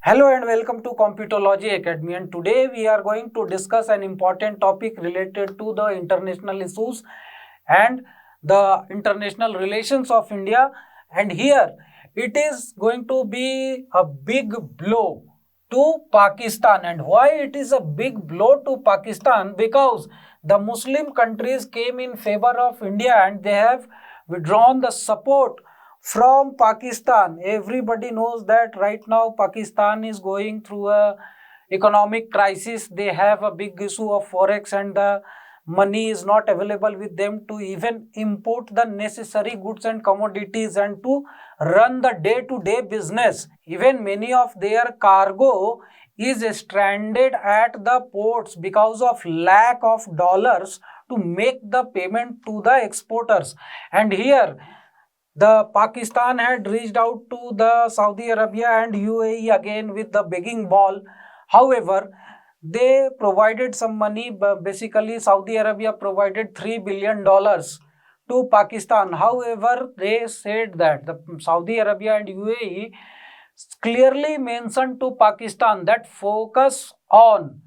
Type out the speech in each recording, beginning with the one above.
Hello and welcome to Computology Academy, and today we are going to discuss an important topic related to the international issues and the international relations of India. And here it is going to be a big blow to Pakistan. And why it is a big blow to Pakistan? Because the Muslim countries came in favor of India and they have withdrawn the support from Pakistan. Everybody knows that right now Pakistan is going through a economic crisis. They have a big issue of forex and the money is not available with them to even import the necessary goods and commodities and to run the day-to-day business. Even many of their cargo is stranded at the ports because of lack of dollars to make the payment to the exporters. And here the Pakistan had reached out to the Saudi Arabia and UAE again with the begging ball. However, they provided some money. Basically, Saudi Arabia provided $3 billion to Pakistan. However, they said that the Saudi Arabia and UAE clearly mentioned to Pakistan that focus on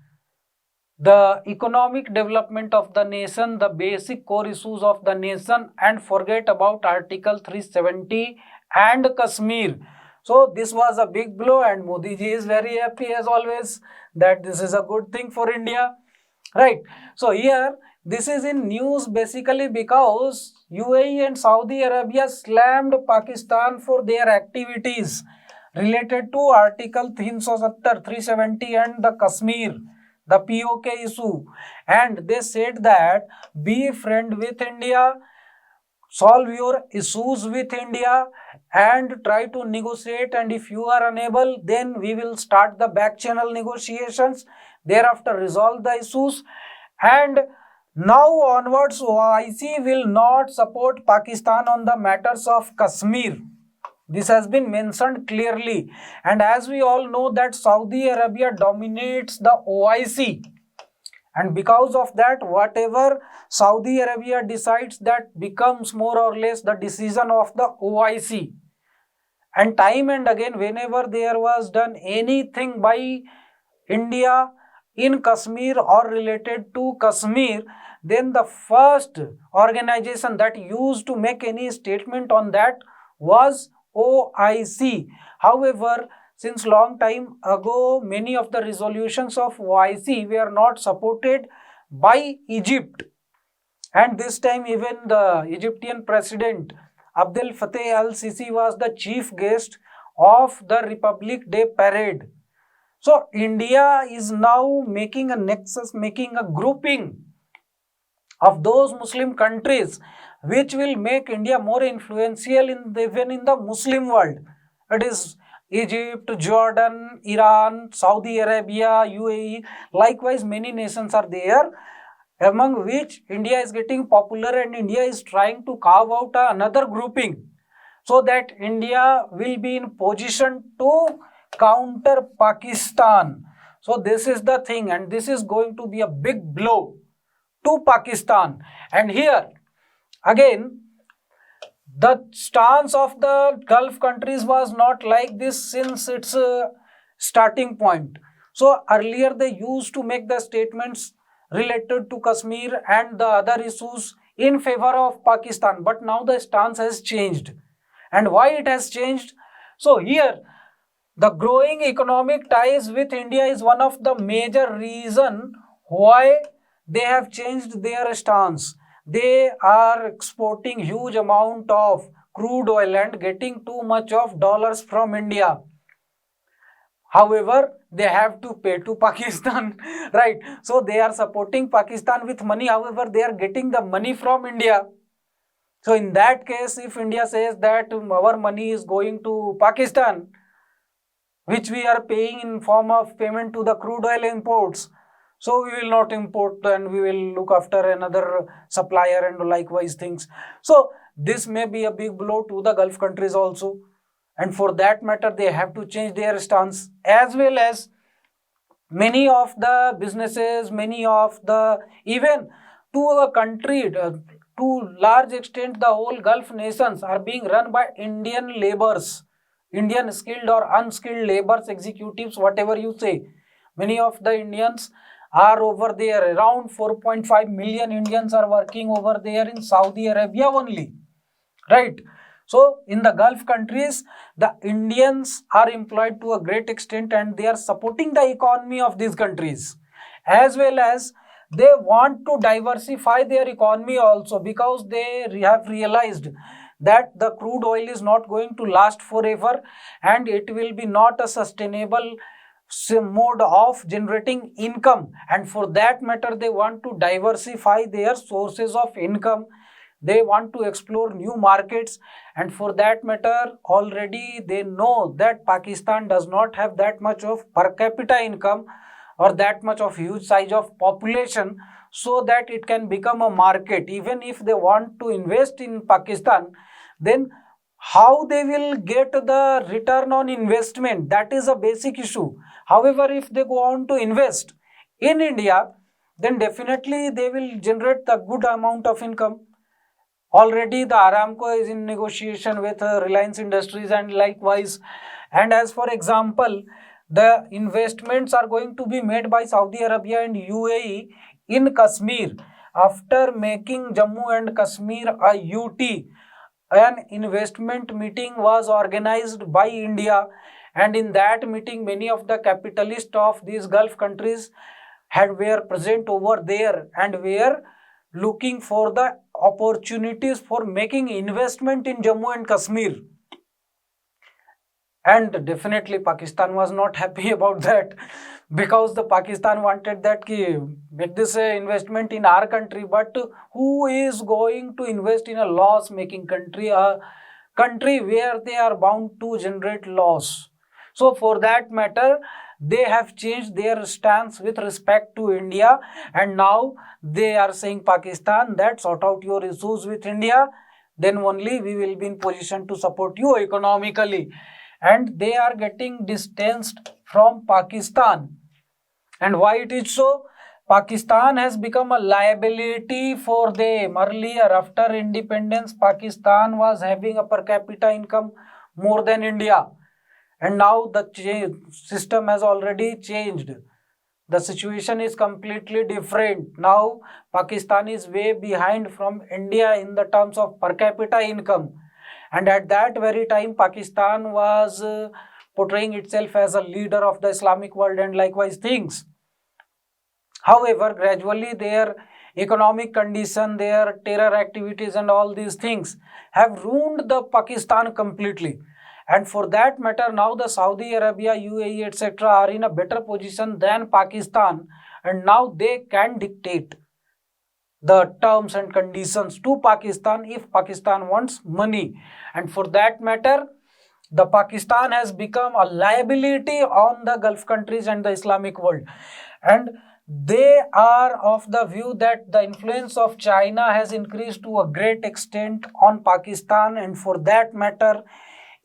the economic development of the nation, the basic core issues of the nation, and forget about Article 370 and Kashmir. So this was a big blow and Modi ji is very happy as always that this is a good thing for India, right? So here this is in news basically because UAE and Saudi Arabia slammed Pakistan for their activities related to Article 370, 370 and the Kashmir, the POK issue, and they said that be friend with India, solve your issues with India and try to negotiate, and if you are unable then we will start the back channel negotiations, thereafter resolve the issues, and now onwards OIC will not support Pakistan on the matters of Kashmir. This has been mentioned clearly, and as we all know that Saudi Arabia dominates the OIC, and because of that whatever Saudi Arabia decides that becomes more or less the decision of the OIC. And time and again whenever there was done anything by India in Kashmir or related to Kashmir, then the first organization that used to make any statement on that was OIC. However, since long time ago, many of the resolutions of OIC were not supported by Egypt. And this time even the Egyptian president Abdel Fattah al-Sisi was the chief guest of the Republic Day parade. So India is now making a nexus, making a grouping of those Muslim countries which will make India more influential even in the Muslim world. It is Egypt, Jordan, Iran, Saudi Arabia, UAE. Likewise, many nations are there, among which India is getting popular, and India is trying to carve out another grouping so that India will be in position to counter Pakistan. So this is the thing, and this is going to be a big blow to Pakistan. And here again the stance of the Gulf countries was not like this since its starting point. So earlier they used to make the statements related to Kashmir and the other issues in favor of Pakistan, but now the stance has changed. And why it has changed? So here the growing economic ties with India is one of the major reason why they have changed their stance. They are exporting huge amount of crude oil and getting too much of dollars from India. However, they have to pay to Pakistan, right? So they are supporting Pakistan with money. However, they are getting the money from India. So in that case, if India says that our money is going to Pakistan, which we are paying in form of payment to the crude oil imports, so we will not import and we will look after another supplier and likewise things. So this may be a big blow to the Gulf countries also. And for that matter, they have to change their stance, as well as many of the businesses, many of the, even to a country, to large extent, the whole Gulf nations are being run by Indian laborers. Indian skilled or unskilled laborers, executives, whatever you say. Many of the Indians are over there. Around 4.5 million Indians are working over there in Saudi Arabia only. Right? So, in the Gulf countries, the Indians are employed to a great extent and they are supporting the economy of these countries. As well as they want to diversify their economy also, because they have realized that the crude oil is not going to last forever and it will be not a sustainable mode of generating income, and for that matter they want to diversify their sources of income. They want to explore new markets, and for that matter already they know that Pakistan does not have that much of per capita income or that much of huge size of population, so that it can become a market. Even if they want to invest in Pakistan, then how they will get the return on investment, that is a basic issue. However, if they go on to invest in India, then definitely they will generate a good amount of income. Already the Aramco is in negotiation with Reliance Industries and likewise. And as for example, the investments are going to be made by Saudi Arabia and UAE in Kashmir. After making Jammu and Kashmir a UT, an investment meeting was organized by India, and in that meeting many of the capitalists of these Gulf countries were present over there and were looking for the opportunities for making investment in Jammu and Kashmir. And definitely Pakistan was not happy about that, because the Pakistan wanted that make this investment in our country, but who is going to invest in a loss making country, a country where they are bound to generate loss? So for that matter they have changed their stance with respect to India, and now they are saying Pakistan that sort out your issues with India, then only we will be in position to support you economically. And they are getting distanced from Pakistan. And why it is so? Pakistan has become a liability for them. Earlier, after independence, Pakistan was having a per capita income more than India. And now the system has already changed. The situation is completely different. Now, Pakistan is way behind from India in the terms of per capita income. And at that very time, Pakistan was portraying itself as a leader of the Islamic world and likewise things. However, gradually their economic condition, their terror activities and all these things have ruined the Pakistan completely. And for that matter, now the Saudi Arabia, UAE, etc. are in a better position than Pakistan, and now they can dictate the terms and conditions to Pakistan if Pakistan wants money. And for that matter, the Pakistan has become a liability on the Gulf countries and the Islamic world. And they are of the view that the influence of China has increased to a great extent on Pakistan, and for that matter,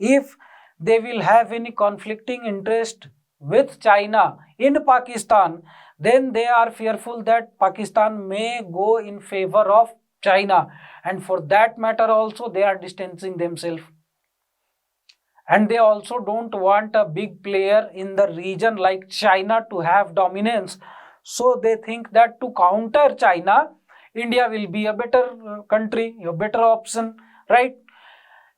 if they will have any conflicting interest with China in Pakistan, then they are fearful that Pakistan may go in favor of China, and for that matter also they are distancing themselves. And they also don't want a big player in the region like China to have dominance. So they think that to counter China, India will be a better country, a better option, right?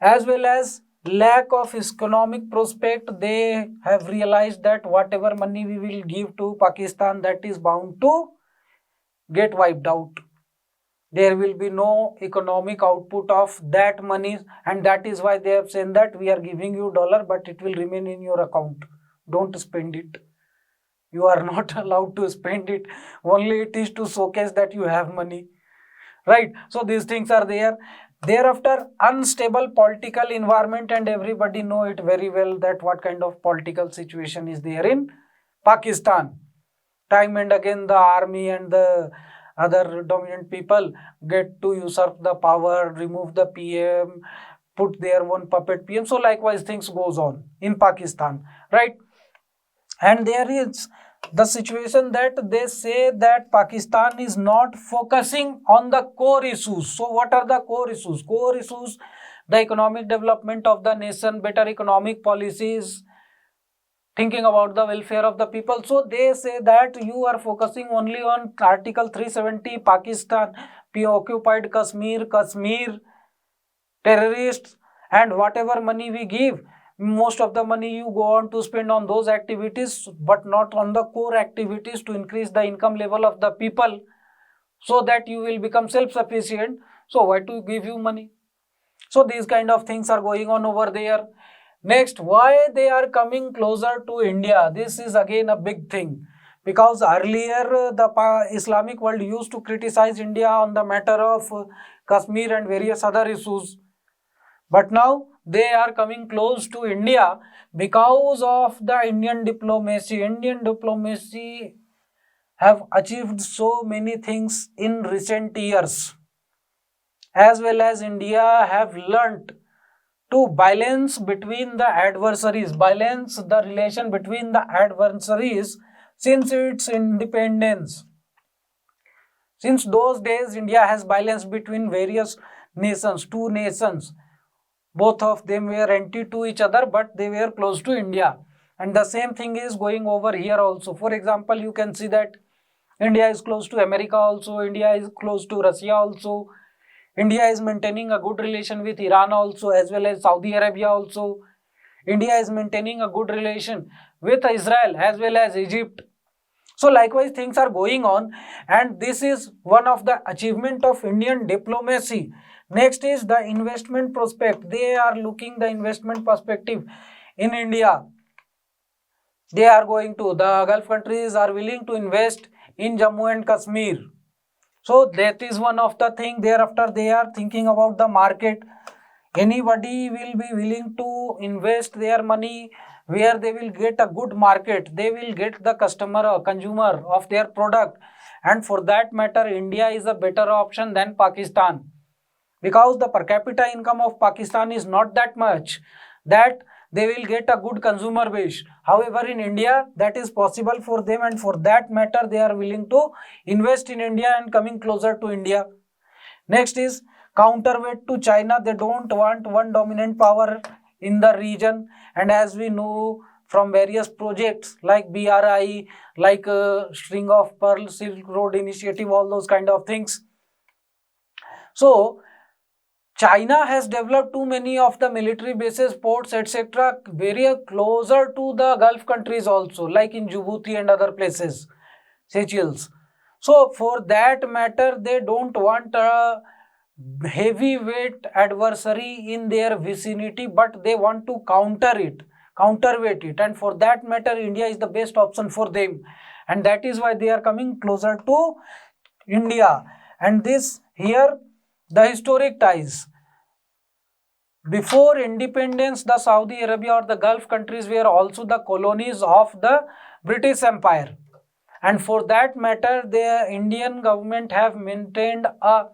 As well as lack of economic prospect, they have realized that whatever money we will give to Pakistan, that is bound to get wiped out. There will be no economic output of that money, and that is why they have said that we are giving you dollar, but it will remain in your account. Don't spend it. You are not allowed to spend it. Only it is to showcase that you have money, right? So these things are there. Thereafter, unstable political environment, and everybody know it very well that what kind of political situation is there in Pakistan. Time and again the army and the other dominant people get to usurp the power, remove the PM, put their own puppet PM. So likewise things goes on in Pakistan, right? And there is the situation that they say that Pakistan is not focusing on the core issues. So what are the core issues? Core issues, the economic development of the nation, better economic policies, thinking about the welfare of the people. So they say that you are focusing only on Article 370, Pakistan, occupied Kashmir, Kashmir, terrorists, and whatever money we give, most of the money you go on to spend on those activities, but not on the core activities to increase the income level of the people so that you will become self-sufficient. So why to give you money? So these kind of things are going on over there. Next, why they are coming closer to India? This is again a big thing, because earlier the Islamic world used to criticize India on the matter of Kashmir and various other issues. But now they are coming close to India because of the Indian diplomacy. Indian diplomacy have achieved so many things in recent years, as well as India have learnt to balance between the adversaries, balance the relation between the adversaries since its independence. Since those days, India has balanced between various nations, two nations. Both of them were anti to each other, but they were close to India. And the same thing is going over here also. For example, you can see that India is close to America also, India is close to Russia also. India is maintaining a good relation with Iran also, as well as Saudi Arabia also. India is maintaining a good relation with Israel as well as Egypt. So likewise things are going on, and this is one of the achievement of Indian diplomacy. Next is the investment prospect. They are looking the investment perspective in India. They are going to, the Gulf countries are willing to invest in Jammu and Kashmir. So that is one of the thing. Thereafter they are thinking about the market. Anybody will be willing to invest their money where they will get a good market. They will get the customer or consumer of their product. And for that matter, India is a better option than Pakistan, because the per capita income of Pakistan is not that much that they will get a good consumer base. However, in India, that is possible for them, and for that matter, they are willing to invest in India and coming closer to India. Next is counterweight to China. They don't want one dominant power in the region, and as we know from various projects like BRI, like String of Pearl, Silk Road Initiative, all those kind of things. So China has developed too many of the military bases, ports, etc. very closer to the Gulf countries also, like in Djibouti and other places, Seychelles. So for that matter, they don't want a heavyweight adversary in their vicinity, but they want to counterweight it, and for that matter, India is the best option for them, and that is why they are coming closer to India. And this here, the historic ties. Before independence, the Saudi Arabia or the Gulf countries were also the colonies of the British Empire. And for that matter, the Indian government have maintained a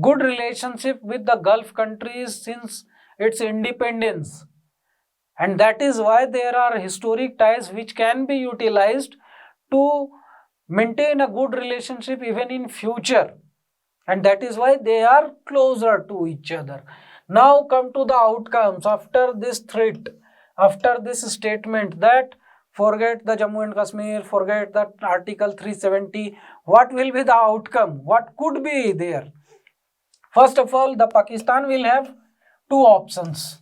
good relationship with the Gulf countries since its independence. And that is why there are historic ties which can be utilized to maintain a good relationship even in future. And that is why they are closer to each other. Now come to the outcomes after this threat, after this statement that forget the Jammu and Kashmir, forget the Article 370. What will be the outcome? What could be there? First of all, the Pakistan will have two options.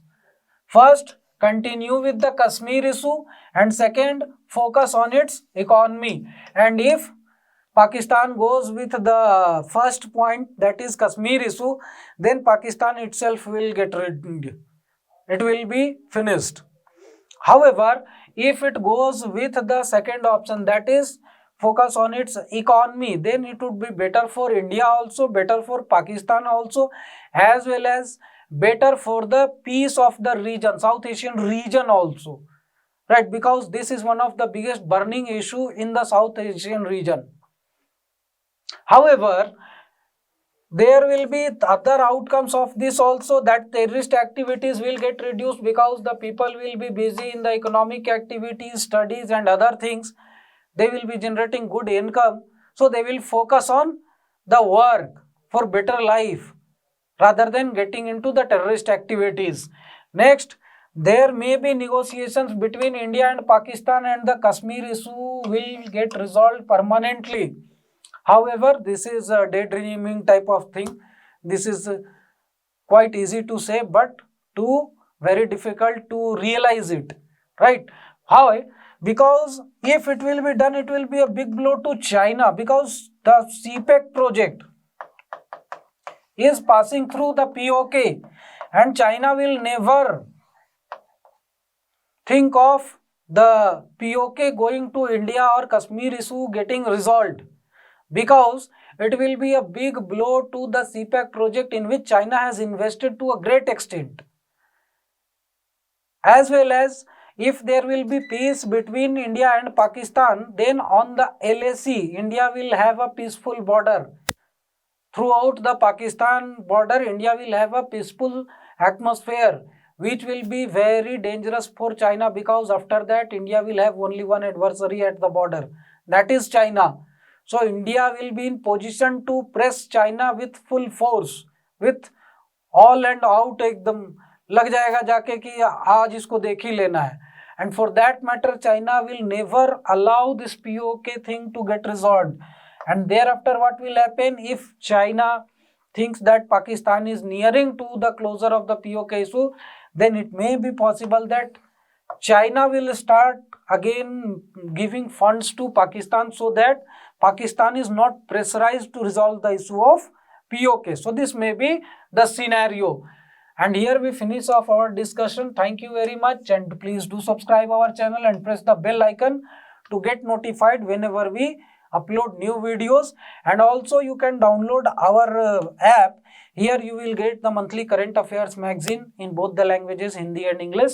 First, continue with the Kashmir issue, and second, focus on its economy. And if Pakistan goes with the first point, that is Kashmir issue, then Pakistan itself will get rid. It will be finished. However, if it goes with the second option, that is focus on its economy, then it would be better for India also, better for Pakistan also, as well as better for the peace of the region, South Asian region also, right? Because this is one of the biggest burning issue in the South Asian region. However, there will be other outcomes of this also, that terrorist activities will get reduced because the people will be busy in the economic activities, studies and other things. they will be generating good income, so they will focus on the work for better life rather than getting into the terrorist activities. Next, there may be negotiations between India and Pakistan and the Kashmir issue will get resolved permanently. However, this is a daydreaming type of thing. This is quite easy to say, but very difficult to realize it, right? How? Because if it will be done, it will be a big blow to China, because the CPEC project is passing through the POK, and China will never think of the POK going to India or Kashmir issue getting resolved, because it will be a big blow to the CPEC project in which China has invested to a great extent. As well as if there will be peace between India and Pakistan, then on the LAC, India will have a peaceful border. Throughout the Pakistan border, India will have a peaceful atmosphere, which will be very dangerous for China, because after that India will have only one adversary at the border, that is China. So India will be in position to press China with full force, with all and out, एकदम लग जाएगा जाके कि आज इसको देख ही लेना है. And for that matter, China will never allow this POK thing to get resolved. And thereafter, what will happen if China thinks that Pakistan is nearing to the closure of the POK issue, then it may be possible that China will start again giving funds to Pakistan, so that Pakistan is not pressurized to resolve the issue of POK. So this may be the scenario. And here we finish off our discussion. Thank you very much, and please do subscribe our channel and press the bell icon to get notified whenever we upload new videos. And also you can download our app. Here you will get the monthly current affairs magazine in both the languages, Hindi and English.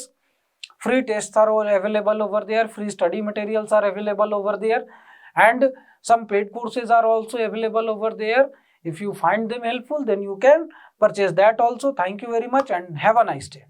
Free tests are all available over there, free study materials are available over there, and some paid courses are also available over there. If you find them helpful, then you can purchase that also. Thank you very much and have a nice day.